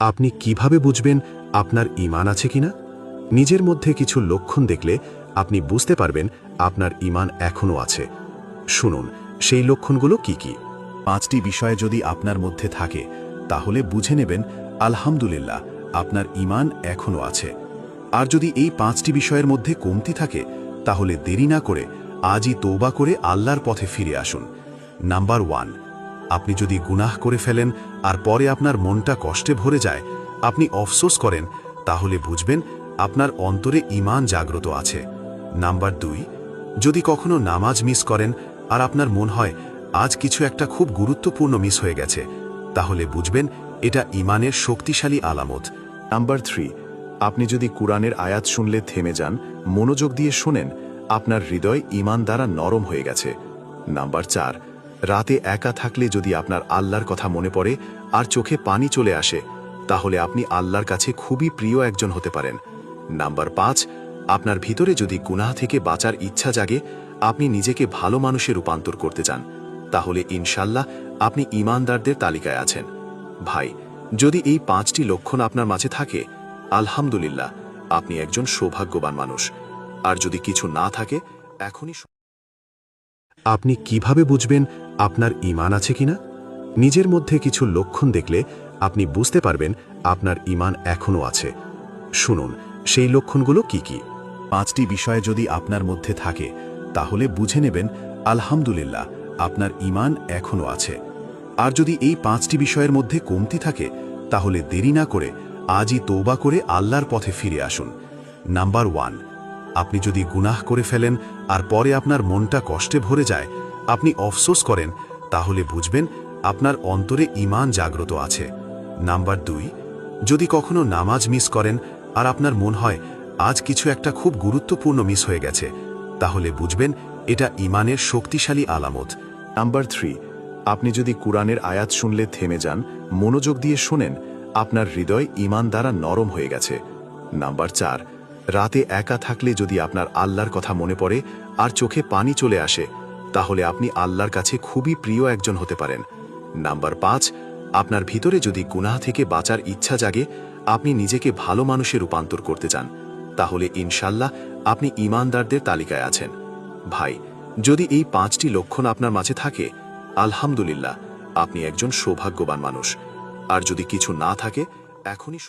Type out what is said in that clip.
আপনি কিভাবে বুঝবেন আপনার ঈমান আছে কিনা? নিজের মধ্যে কিছু লক্ষণ দেখলে আপনি বুঝতে পারবেন আপনার ঈমান এখনও আছে। শুনুন, সেই লক্ষণগুলো কি কি। 5টি বিষয় যদি আপনার মধ্যে থাকে তাহলে বুঝে নেবেন আলহামদুলিল্লাহ, আপনার ঈমান এখনও আছে। আর যদি এই 5টি বিষয়ের মধ্যে কমতি থাকে তাহলে দেরি না করে আজই তওবা করে আল্লাহর পথে ফিরে আসুন। নাম্বার 1, আপনি যদি গুনাহ করে ফেলেন আর পরে আপনার মনটা কষ্টে ভরে যায়, আপনি আফসোস করেন, তাহলে বুঝবেন আপনার অন্তরে ঈমান জাগ্রত আছে। নাম্বার 2, যদি কখনো নামাজ মিস করেন আর আপনার মন হয় আজ কিছু একটা খুব গুরুত্বপূর্ণ মিস হয়ে গেছে, তাহলে বুঝবেন এটা ঈমানের শক্তিশালী আলামত। নাম্বার 3, আপনি যদি কুরআনের আয়াত শুনলে থেমে যান, মনোযোগ দিয়ে শোনেন, আপনার হৃদয় ঈমান দ্বারা নরম হয়ে গেছে। নাম্বার 4, রাতে একা থাকলে যদি আপনার আল্লাহর কথা মনে পড়ে আর চোখে পানি চলে আসে, তাহলে আপনি আল্লাহর কাছে খুবই প্রিয় একজন হতে পারেন। নাম্বার 5, আপনার ভিতরে যদি গুনাহ থেকে বাঁচার ইচ্ছা জাগে, আপনি নিজেকে ভালো মানুষে রূপান্তর করতে চান, তাহলে ইনশাল্লাহ আপনি ঈমানদারদের তালিকায় আছেন। ভাই, যদি এই 5টি লক্ষণ আপনার মাঝে থাকে, আলহামদুলিল্লাহ, আপনি একজন সৌভাগ্যবান মানুষ। আর যদি কিছু না থাকে, এখনই আপনি কিভাবে বুঝবেন আপনার ঈমান আছে কিনা? নিজের মধ্যে কিছু লক্ষণ দেখলে আপনি বুঝতে পারবেন আপনার ঈমান এখনও আছে। শুনুন, সেই লক্ষণগুলো কি কি। 5টি বিষয় যদি আপনার মধ্যে থাকে তাহলে বুঝে নেবেন আলহামদুলিল্লাহ, আপনার ঈমান এখনও আছে। আর যদি এই 5টি বিষয়ের মধ্যে কমতি থাকে তাহলে দেরি না করে আজই তওবা করে আল্লাহর পথে ফিরে আসুন। নাম্বার 1, আপনি যদি গুনাহ করে ফেলেন আর পরে আপনার মনটা কষ্টে ভরে যায়, আপনি আফসোস করেন, তাহলে বুঝবেন আপনার অন্তরে ঈমান জাগ্রত আছে। নাম্বার 2, যদি কখনো নামাজ মিস করেন আর আপনার মন হয় আজ কিছু একটা খুব গুরুত্বপূর্ণ মিস হয়ে গেছে, তাহলে বুঝবেন এটা ঈমানের শক্তিশালী আলামত। নাম্বার 3, আপনি যদি কুরআনের আয়াত শুনলে থেমে যান, মনোযোগ দিয়ে শোনেন, আপনার হৃদয় ঈমান দ্বারা নরম হয়ে গেছে। নাম্বার 4, রাতে একা থাকলে যদি আপনার আল্লাহর কথা মনে পড়ে আর চোখে পানি চলে আসে, তাহলে আপনি আল্লাহর কাছে খুবই প্রিয় একজন হতে পারেন। নাম্বার 5, আপনার ভিতরে যদি গুনাহ থেকে বাঁচার ইচ্ছা জাগে, আপনি নিজেকে ভালো মানুষে রূপান্তর করতে চান, তাহলে ইনশাল্লাহ আপনি ঈমানদারদের তালিকায় আছেন। ভাই, যদি এই 5টি লক্ষণ আপনার মাঝে থাকে, আলহামদুলিল্লাহ, আপনি একজন সৌভাগ্যবান মানুষ। আর যদি কিছু না থাকে, এখনই